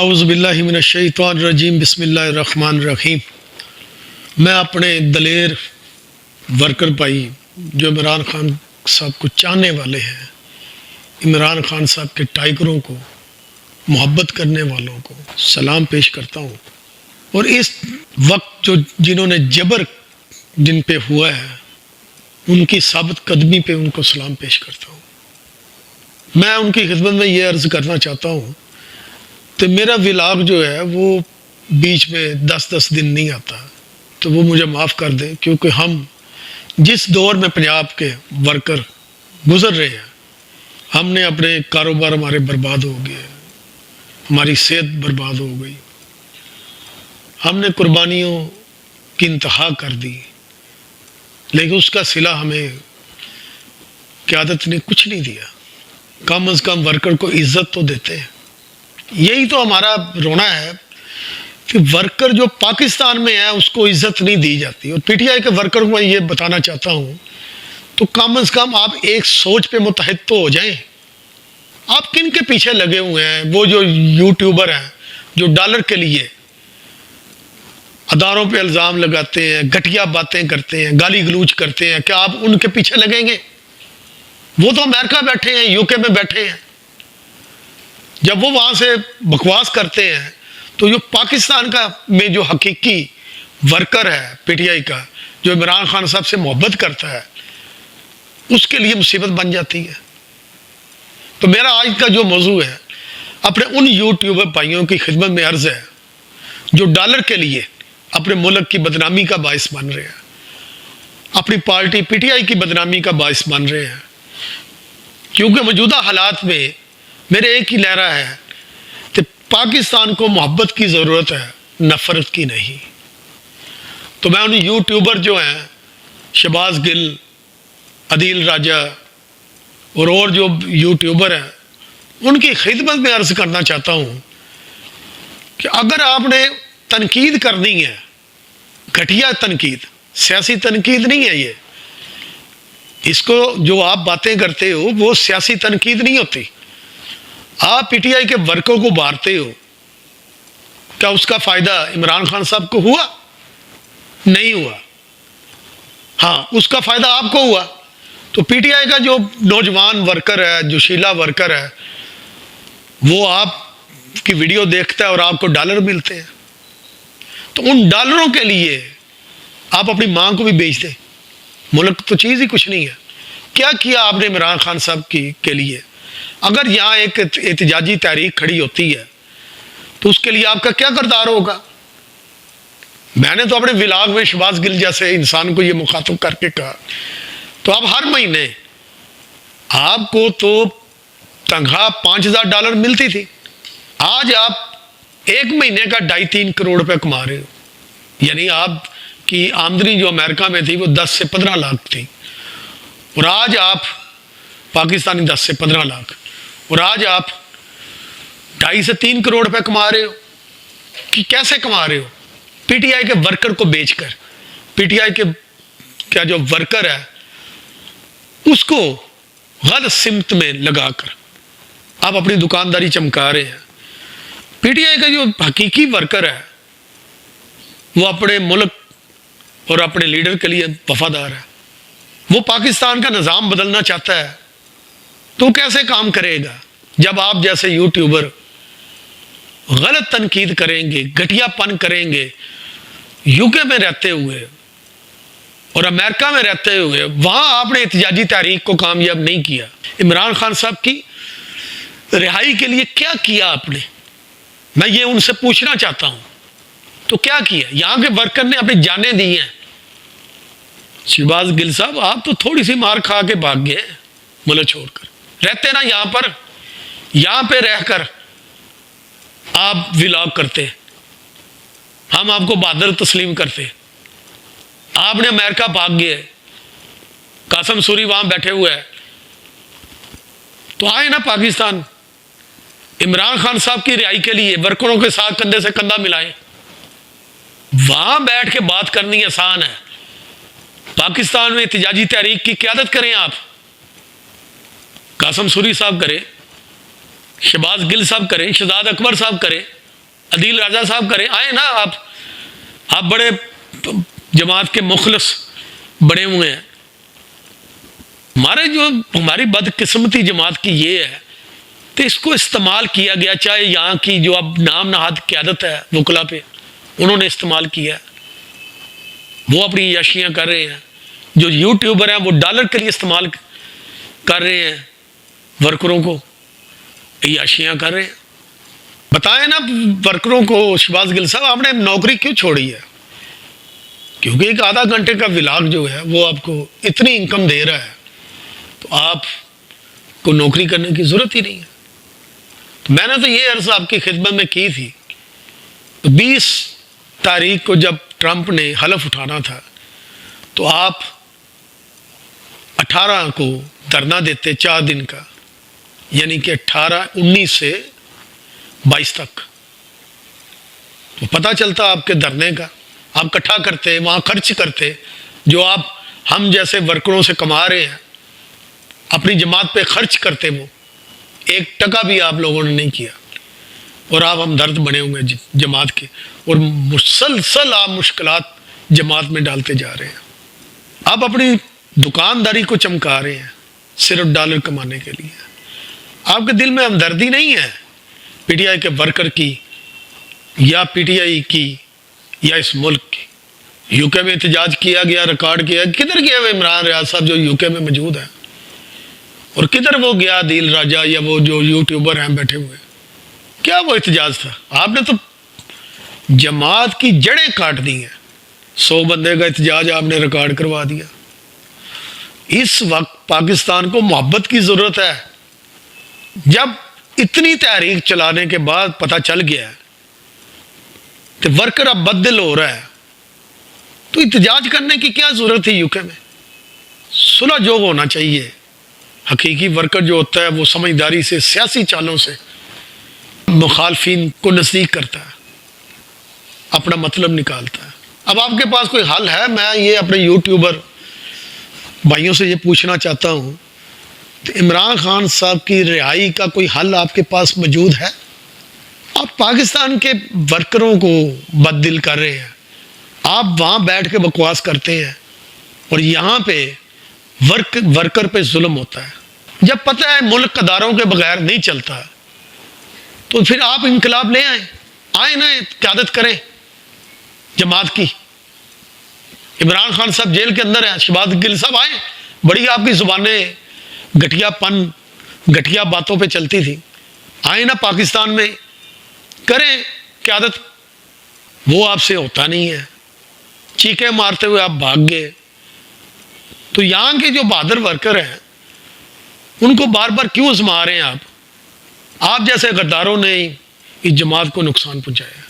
اعوذ باللہ من الشیطان الرجیم بسم اللہ الرحمن الرحیم۔ میں اپنے دلیر ورکر بھائی جو عمران خان صاحب کو چاہنے والے ہیں، عمران خان صاحب کے ٹائگروں کو، محبت کرنے والوں کو سلام پیش کرتا ہوں، اور اس وقت جو جنہوں نے جبر جن پہ ہوا ہے ان کی ثابت قدمی پہ ان کو سلام پیش کرتا ہوں۔ میں ان کی خدمت میں یہ عرض کرنا چاہتا ہوں تو میرا ولاگ جو ہے وہ بیچ میں 10 دن نہیں آتا، تو وہ مجھے معاف کر دیں، کیونکہ ہم جس دور میں پنجاب کے ورکر گزر رہے ہیں، ہم نے اپنے کاروبار ہمارے برباد ہو گئے، ہماری صحت برباد ہو گئی، ہم نے قربانیوں کی انتہا کر دی، لیکن اس کا صلہ ہمیں قیادت نے کچھ نہیں دیا۔ کم از کم ورکر کو عزت تو دیتے ہیں۔ یہی تو ہمارا رونا ہے کہ ورکر جو پاکستان میں ہے اس کو عزت نہیں دی جاتی، اور پی ٹی آئی کے ورکر کو میں یہ بتانا چاہتا ہوں تو کم از کم آپ ایک سوچ پہ متحد تو ہو جائیں۔ آپ کن کے پیچھے لگے ہوئے ہیں؟ وہ جو یوٹیوبر ہیں جو ڈالر کے لیے اداروں پہ الزام لگاتے ہیں، گھٹیا باتیں کرتے ہیں، گالی گلوچ کرتے ہیں، کیا آپ ان کے پیچھے لگیں گے؟ وہ تو امریکہ بیٹھے ہیں، یو کے میں بیٹھے ہیں۔ جب وہ وہاں سے بکواس کرتے ہیں تو جو پاکستان کا میں جو حقیقی ورکر ہے پی ٹی آئی کا، جو عمران خان صاحب سے محبت کرتا ہے، اس کے لیے مصیبت بن جاتی ہے۔ تو میرا آج کا جو موضوع ہے اپنے ان یوٹیوبر بھائیوں کی خدمت میں عرض ہے جو ڈالر کے لیے اپنے ملک کی بدنامی کا باعث بن رہے ہیں، اپنی پارٹی پی ٹی آئی کی بدنامی کا باعث بن رہے ہیں، کیونکہ موجودہ حالات میں میرے ایک ہی لہرہ ہے کہ پاکستان کو محبت کی ضرورت ہے، نفرت کی نہیں۔ تو میں ان یوٹیوبر جو ہیں شہباز گل، عدیل راجہ اور جو یوٹیوبر ہیں ان کی خدمت میں عرض کرنا چاہتا ہوں کہ اگر آپ نے تنقید کرنی ہے، گھٹیا تنقید، سیاسی تنقید نہیں ہے یہ، اس کو جو آپ باتیں کرتے ہو وہ سیاسی تنقید نہیں ہوتی۔ آپ پی ٹی آئی کے ورکر کو مارتے ہو، کیا اس کا فائدہ عمران خان صاحب کو ہوا؟ نہیں ہوا۔ ہاں، اس کا فائدہ آپ کو ہوا۔ تو پی ٹی آئی کا جو نوجوان ورکر ہے، جو شیلا ورکر ہے، وہ آپ کی ویڈیو دیکھتا ہے اور آپ کو ڈالر ملتے ہیں، تو ان ڈالروں کے لیے آپ اپنی ماں کو بھی بیچ دیں۔ ملک تو چیز ہی کچھ نہیں ہے۔ کیا کیا آپ نے عمران خان صاحب کے لیے؟ اگر یہاں ایک احتجاجی تحریک کھڑی ہوتی ہے تو اس کے لیے آپ کا کیا کردار ہوگا؟ میں نے تو اپنے ولاگ میں شہباز گل جیسے انسان کو یہ مخاطب کر کے کہا، تو اب ہر مہینے آپ کو تو تنخواہ $5000 ملتی تھی، آج آپ ایک مہینے کا 2.5-3 کروڑ روپے کما رہے ہو، یعنی آپ کی آمدنی جو امریکہ میں تھی وہ 10 سے 15 لاکھ تھی، اور آج آپ پاکستانی 10 سے 15 لاکھ، اور آج آپ 2.5 سے 3 کروڑ روپے کما رہے ہو۔ کہ کیسے کما رہے ہو؟ پی ٹی آئی کے ورکر کو بیچ کر، پی ٹی آئی کے کیا جو ورکر ہے اس کو غلط سمت میں لگا کر آپ اپنی دکانداری چمکا رہے ہیں۔ پی ٹی آئی کا جو حقیقی ورکر ہے وہ اپنے ملک اور اپنے لیڈر کے لیے وفادار ہے، وہ پاکستان کا نظام بدلنا چاہتا ہے، تو کیسے کام کرے گا جب آپ جیسے یوٹیوبر غلط تنقید کریں گے، گھٹیا پن کریں گے؟ یو کے میں رہتے ہوئے اور امریکہ میں رہتے ہوئے وہاں آپ نے احتجاجی تحریک کو کامیاب نہیں کیا۔ عمران خان صاحب کی رہائی کے لیے کیا کیا آپ نے؟ میں یہ ان سے پوچھنا چاہتا ہوں، تو کیا کیا؟ یہاں کے ورکر نے اپنی جانیں دی ہیں۔ شہباز گل صاحب، آپ تو تھوڑی سی مار کھا کے بھاگ گئے ملک چھوڑ کر، رہتے نا یہاں پہ رہ کر آپ ولاگ کرتے، ہم آپ کو بہادر تسلیم کرتے۔ آپ نے امریکہ بھاگ گئے، قاسم سوری وہاں بیٹھے ہوئے ہیں، تو آئے نا پاکستان، عمران خان صاحب کی رہائی کے لیے ورکروں کے ساتھ کندھے سے کندھا ملائیں۔ وہاں بیٹھ کے بات کرنی آسان ہے، پاکستان میں احتجاجی تحریک کی قیادت کریں آپ، قاسم سوری صاحب کریں، شہباز گل صاحب کریں، شہزاد اکبر صاحب کریں، عدیل راجہ صاحب کریں، آئیں نا آپ بڑے جماعت کے مخلص بڑے ہوئے ہیں. ہماری بدقسمتی جماعت کی یہ ہے کہ اس کو استعمال کیا گیا، چاہے یہاں کی جو اب نام نہاد قیادت ہے وکلا پہ، انہوں نے استعمال کیا، وہ اپنی عیاشیاں کر رہے ہیں. جو یوٹیوبر ہیں وہ ڈالر کے لیے استعمال کر رہے ہیں ورکروں کو، عیاشیاں کر رہے ہیں. بتائیں نا ورکروں کو شہباز گل صاحب آپ نے نوکری کیوں چھوڑی ہے؟ کیونکہ ایک آدھا گھنٹے کا ولاگ جو ہے وہ آپ کو اتنی انکم دے رہا ہے، تو آپ کو نوکری کرنے کی ضرورت ہی نہیں ہے. تو میں نے تو یہ عرض آپ کی خدمت میں کی تھی، 20 تاریخ کو جب ٹرمپ نے حلف اٹھانا تھا تو آپ 18 کو دھرنا دیتے 4 دن کا، یعنی کہ 19 سے 22 تک، تو پتہ چلتا آپ کے دھرنے کا. آپ اکٹھا کرتے، وہاں خرچ کرتے، جو آپ ہم جیسے ورکروں سے کما رہے ہیں اپنی جماعت پہ خرچ کرتے، وہ 1 ٹکا بھی آپ لوگوں نے نہیں کیا. اور آپ ہمدرد بنے ہوئے جماعت کے، اور مسلسل آپ مشکلات جماعت میں ڈالتے جا رہے ہیں. آپ اپنی دکانداری کو چمکا رہے ہیں صرف ڈالر کمانے کے لیے. آپ کے دل میں ہمدردی نہیں ہے پی ٹی آئی کے ورکر کی، یا پی ٹی آئی کی، یا اس ملک کی. یو کے میں احتجاج کیا گیا، ریکارڈ کیا، کدھر گیا وہ عمران ریاض صاحب جو یو کے میں موجود ہیں؟ اور کدھر وہ گیا عدیل راجہ یا وہ جو یوٹیوبر ہیں بیٹھے ہوئے؟ کیا وہ احتجاج تھا؟ آپ نے تو جماعت کی جڑیں کاٹ دی ہیں. 100 بندے کا احتجاج آپ نے ریکارڈ کروا دیا. اس وقت پاکستان کو محبت کی ضرورت ہے. جب اتنی تحریک چلانے کے بعد پتہ چل گیا ہے کہ ورکر اب بدل ہو رہا ہے، تو احتجاج کرنے کی کیا ضرورت تھی؟ یو کے میں صلح جوگ ہونا چاہیے. حقیقی ورکر جو ہوتا ہے وہ سمجھداری سے، سیاسی چالوں سے مخالفین کو نزدیک کرتا ہے، اپنا مطلب نکالتا ہے. اب آپ کے پاس کوئی حل ہے؟ میں یہ اپنے یوٹیوبر بھائیوں سے یہ پوچھنا چاہتا ہوں کہ عمران خان صاحب کی رہائی کا کوئی حل آپ کے پاس موجود ہے؟ آپ پاکستان کے ورکروں کو بد دل کر رہے ہیں، آپ وہاں بیٹھ کے بکواس کرتے ہیں، اور یہاں پہ ورکر پہ ظلم ہوتا ہے. جب پتہ ہے ملک اداروں کے بغیر نہیں چلتا تو پھر آپ انقلاب لے آئیں نا، قیادت کریں جماعت کی. عمران خان صاحب جیل کے اندر ہیں، شہباز گل صاحب آئیں. بڑی آپ کی زبانیں گھٹیا باتوں پہ چلتی تھی، آئیں نا پاکستان میں کریں قیادت. وہ آپ سے ہوتا نہیں ہے، چیخیں مارتے ہوئے آپ بھاگ گئے. تو یہاں کے جو بہادر ورکر ہیں ان کو بار بار کیوں آزما رہے ہیں آپ جیسے غداروں نے اس جماعت کو نقصان پہنچایا.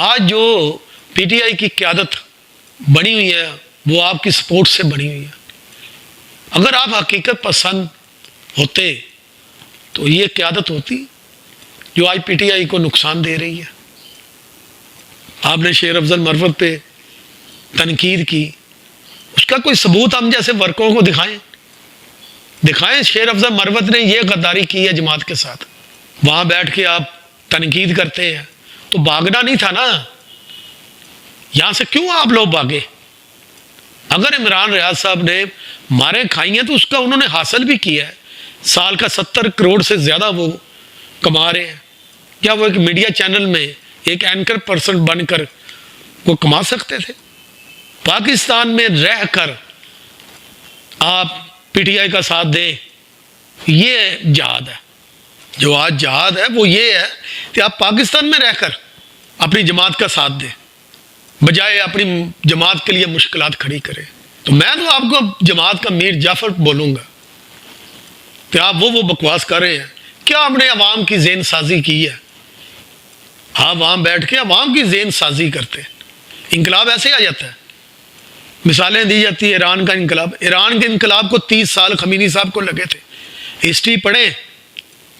آج جو پی ٹی آئی کی قیادت بنی ہوئی ہے وہ آپ کی سپورٹ سے بنی ہوئی ہے. اگر آپ حقیقت پسند ہوتے تو یہ قیادت ہوتی جو آج پی ٹی آئی کو نقصان دے رہی ہے. آپ نے شیر افضل مروت پہ تنقید کی، اس کا کوئی ثبوت ہم جیسے ورکروں کو دکھائیں شیر افضل مروت نے یہ غداری کی ہے جماعت کے ساتھ. وہاں بیٹھ کے آپ تنقید کرتے ہیں تو بھاگنا نہیں تھا نا. یہاں سے کیوں آپ لوگ بھاگے؟ اگر عمران ریاض صاحب نے ماریں کھائی ہیں تو اس کا انہوں نے حاصل بھی کیا ہے. سال کا 70 کروڑ سے زیادہ وہ کما رہے ہیں. کیا وہ ایک میڈیا چینل میں ایک اینکر پرسن بن کر وہ کما سکتے تھے؟ پاکستان میں رہ کر آپ پی ٹی آئی کا ساتھ دیں، یہ جہاد ہے. جو آج جہاد ہے وہ یہ ہے کہ آپ پاکستان میں رہ کر اپنی جماعت کا ساتھ دیں بجائے اپنی جماعت کے لیے مشکلات کھڑی کریں. تو میں تو آپ کو جماعت کا میر جعفر بولوں گا کہ آپ وہ بکواس کر رہے ہیں. کیا آپ نے عوام کی ذہن سازی کی ہے؟ آپ وہاں بیٹھ کے عوام کی ذہن سازی کرتے ہیں. انقلاب ایسے آ جاتا ہے. مثالیں دی جاتی ہے ایران کا انقلاب. ایران کے انقلاب کو 30 سال خمینی صاحب کو لگے تھے. ہسٹری پڑھیں،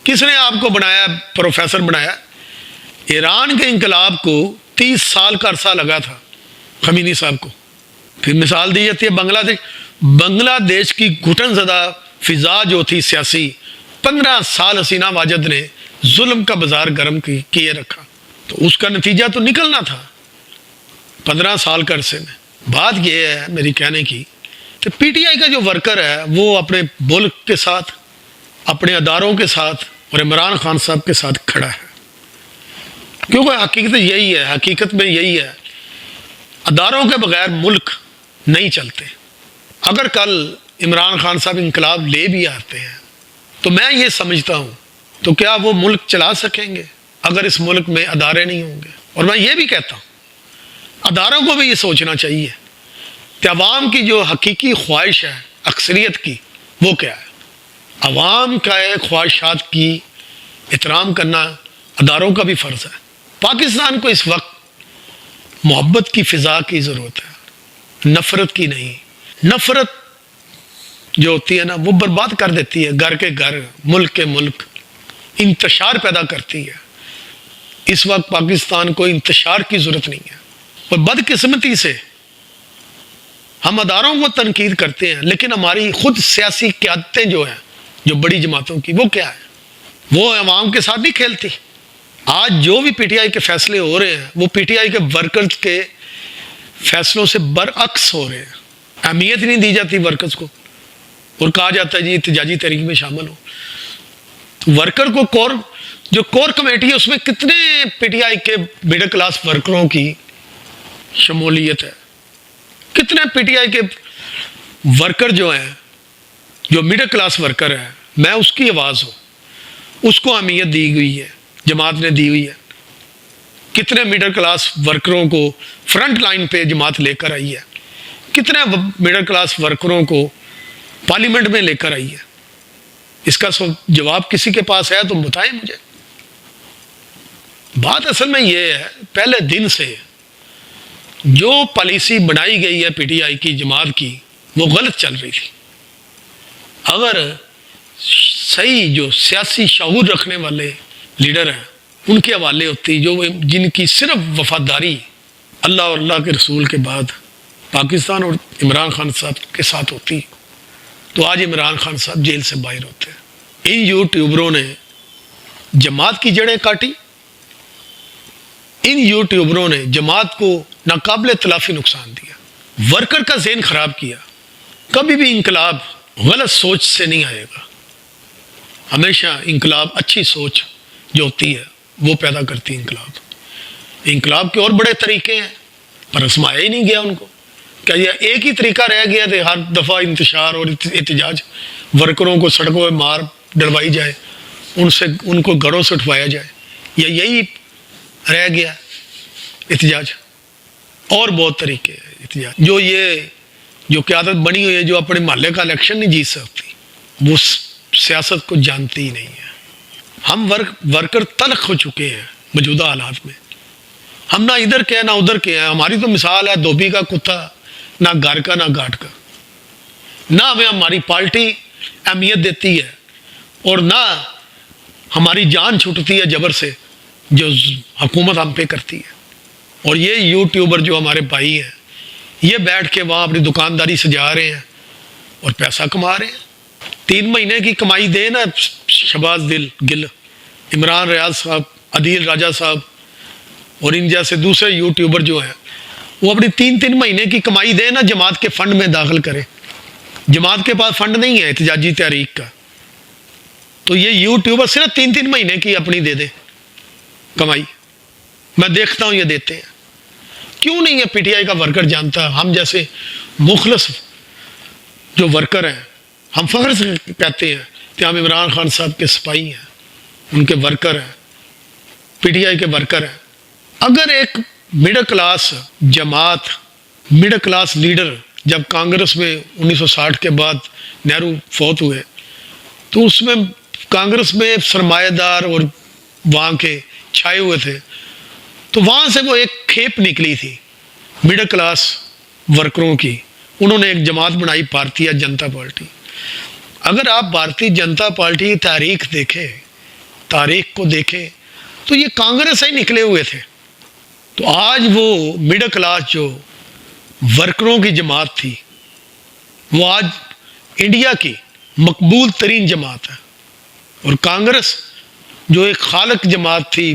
کس نے آپ کو بنایا، پروفیسر بنایا؟ ایران کے انقلاب کو 30 سال کا عرصہ لگا تھا خمینی صاحب کو. پھر مثال دی جاتی ہے بنگلہ دیش کی گھٹن زدہ فضا جو تھی سیاسی، 15 سال حسینہ واجد نے ظلم کا بازار گرم کیے رکھا. تو اس کا نتیجہ تو نکلنا تھا 15 سال کے عرصے میں. بات یہ ہے میری کہنے کی کہ پی ٹی آئی کا جو ورکر ہے وہ اپنے ملک کے ساتھ، اپنے اداروں کے ساتھ اور عمران خان صاحب کے ساتھ کھڑا ہے. کیونکہ حقیقت یہی ہے، حقیقت میں یہی ہے، اداروں کے بغیر ملک نہیں چلتے. اگر کل عمران خان صاحب انقلاب لے بھی آتے ہیں تو میں یہ سمجھتا ہوں تو کیا وہ ملک چلا سکیں گے اگر اس ملک میں ادارے نہیں ہوں گے؟ اور میں یہ بھی کہتا ہوں اداروں کو بھی یہ سوچنا چاہیے کہ عوام کی جو حقیقی خواہش ہے اکثریت کی وہ کیا ہے. عوام کا خواہشات کی احترام کرنا اداروں کا بھی فرض ہے. پاکستان کو اس وقت محبت کی فضا کی ضرورت ہے، نفرت کی نہیں. نفرت جو ہوتی ہے نا وہ برباد کر دیتی ہے گھر کے گھر، ملک کے ملک، انتشار پیدا کرتی ہے. اس وقت پاکستان کو انتشار کی ضرورت نہیں ہے. اور بدقسمتی سے ہم اداروں کو تنقید کرتے ہیں لیکن ہماری خود سیاسی قیادتیں جو ہیں، جو بڑی جماعتوں کی، وہ کیا ہے؟ وہ عوام کے ساتھ نہیں کھیلتی. آج جو بھی پی ٹی آئی کے فیصلے ہو رہے ہیں وہ پی ٹی آئی کے ورکرز کے فیصلوں سے برعکس ہو رہے ہیں. اہمیت نہیں دی جاتی ورکرز کو اور کہا جاتا ہے جی احتجاجی تحریک میں شامل ہو. ورکر کو جو کور کمیٹی ہے اس میں کتنے پی ٹی آئی کے مڈل کلاس ورکروں کی شمولیت ہے؟ کتنے پی ٹی آئی کے ورکر جو ہیں، جو مڈل کلاس ورکر ہے، میں اس کی آواز ہوں، اس کو اہمیت دی گئی ہے، جماعت نے دی ہوئی ہے. کتنے مڈل کلاس ورکروں کو فرنٹ لائن پہ جماعت لے کر آئی ہے، کتنے مڈل کلاس ورکروں کو پارلیمنٹ میں لے کر آئی ہے. اس کا جواب کسی کے پاس ہے تو بتائیں مجھے. بات اصل میں یہ ہے پہلے دن سے جو پالیسی بنائی گئی ہے پی ٹی آئی کی جماعت کی وہ غلط چل رہی تھی. اگر صحیح جو سیاسی شعور رکھنے والے لیڈر ہیں ان کے حوالے ہوتی، جن کی صرف وفاداری اللہ اور اللہ کے رسول کے بعد پاکستان اور عمران خان صاحب کے ساتھ ہوتی تو آج عمران خان صاحب جیل سے باہر ہوتے. ان یوٹیوبروں نے جماعت کی جڑیں کاٹی. ان یوٹیوبروں نے جماعت کو ناقابل تلافی نقصان دیا، ورکر کا ذہن خراب کیا. کبھی بھی انقلاب غلط سوچ سے نہیں آئے گا. ہمیشہ انقلاب اچھی سوچ جو ہوتی ہے وہ پیدا کرتی ہے. انقلاب کے اور بڑے طریقے ہیں پر آزمایا ہی نہیں گیا ان کو. کیا یہ ایک ہی طریقہ رہ گیا کہ ہر دفعہ انتشار اور احتجاج، ورکروں کو سڑکوں پہ مار ڈلوائی جائے، ان کو گھروں سے اٹھوایا جائے، یا یہی رہ گیا احتجاج؟ اور بہت طریقے ہیں احتجاج. جو قیادت بنی ہوئی ہے جو اپنے محلے کا الیکشن نہیں جیت سکتی وہ سیاست کو جانتی ہی نہیں ہے. ہم ورکر تلخ ہو چکے ہیں موجودہ حالات میں. ہم نہ ادھر کے ہیں نہ ادھر کے ہیں. ہماری تو مثال ہے دھوبی کا کتا، نہ گھر کا نہ گھاٹ کا. نہ ہمیں ہماری پارٹی اہمیت دیتی ہے اور نہ ہماری جان چھوٹتی ہے جبر سے جو حکومت ہم پہ کرتی ہے. اور یہ یوٹیوبر جو ہمارے بھائی ہیں یہ بیٹھ کے وہاں اپنی دکانداری سجا رہے ہیں اور پیسہ کما رہے ہیں. 3 مہینے کی کمائی دے نا شہباز گل، عمران ریاض صاحب، عدیل راجہ صاحب اور ان جیسے دوسرے یوٹیوبر جو ہیں وہ اپنی 3 مہینے کی کمائی دے نا جماعت کے فنڈ میں داخل کرے. جماعت کے پاس فنڈ نہیں ہے احتجاجی تحریک کا، تو یہ یوٹیوبر صرف 3 مہینے کی اپنی دے دے کمائی. میں دیکھتا ہوں یہ دیتے ہیں. کیوں نہیں ہے پی ٹی آئی کا ورکر جانتا؟ ہم جیسے مخلص جو ورکر ہیں ہم فخر سے کہتے ہیں کہ ہم عمران خان صاحب کے سپاہی ہیں، ان کے ورکر ہیں، پی ٹی آئی کے ورکر ہیں. اگر ایک مڈل کلاس جماعت، مڈل کلاس لیڈر جب کانگریس میں 1960 کے بعد نہرو فوت ہوئے تو اس میں کانگریس میں سرمایہ دار اور وہاں کے چھائے ہوئے تھے، تو وہاں سے وہ ایک کھیپ نکلی تھی مڈل کلاس ورکروں کی. انہوں نے ایک جماعت بنائی بھارتیہ جنتا پارٹی. اگر آپ بھارتیہ جنتا پارٹی کی تاریخ کو دیکھیں تو یہ کانگریس سے ہی نکلے ہوئے تھے. تو آج وہ مڈل کلاس جو ورکروں کی جماعت تھی وہ آج انڈیا کی مقبول ترین جماعت ہے. اور کانگریس جو ایک خالق جماعت تھی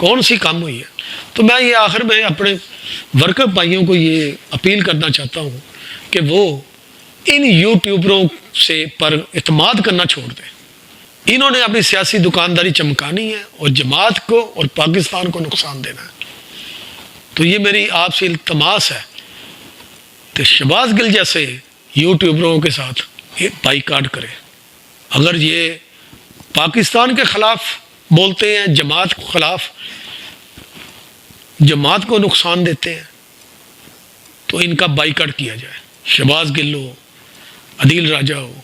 کون سی کم ہوئی ہے؟ تو میں یہ آخر میں اپنے ورکر بھائیوں کو یہ اپیل کرنا چاہتا ہوں کہ وہ ان یوٹیوبروں سے پر اعتماد کرنا چھوڑ دیں. انہوں نے اپنی سیاسی دکانداری چمکانی ہے اور جماعت کو اور پاکستان کو نقصان دینا ہے. تو یہ میری آپ سے التماس ہے کہ شہباز گل جیسے یوٹیوبروں کے ساتھ یہ بائیکاٹ کرے. اگر یہ پاکستان کے خلاف بولتے ہیں، جماعت کے خلاف، جماعت کو نقصان دیتے ہیں، تو ان کا بائیکاٹ کیا جائے. شہباز گل ہو، عدیل راجہ ہو،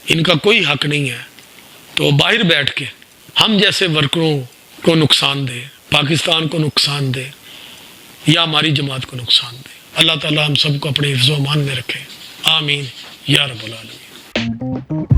ان کا کوئی حق نہیں ہے. تو باہر بیٹھ کے ہم جیسے ورکروں کو نقصان دے، پاکستان کو نقصان دے یا ہماری جماعت کو نقصان دے. اللہ تعالی ہم سب کو اپنے حفظ و امان میں رکھے. آمین یا رب العالمین.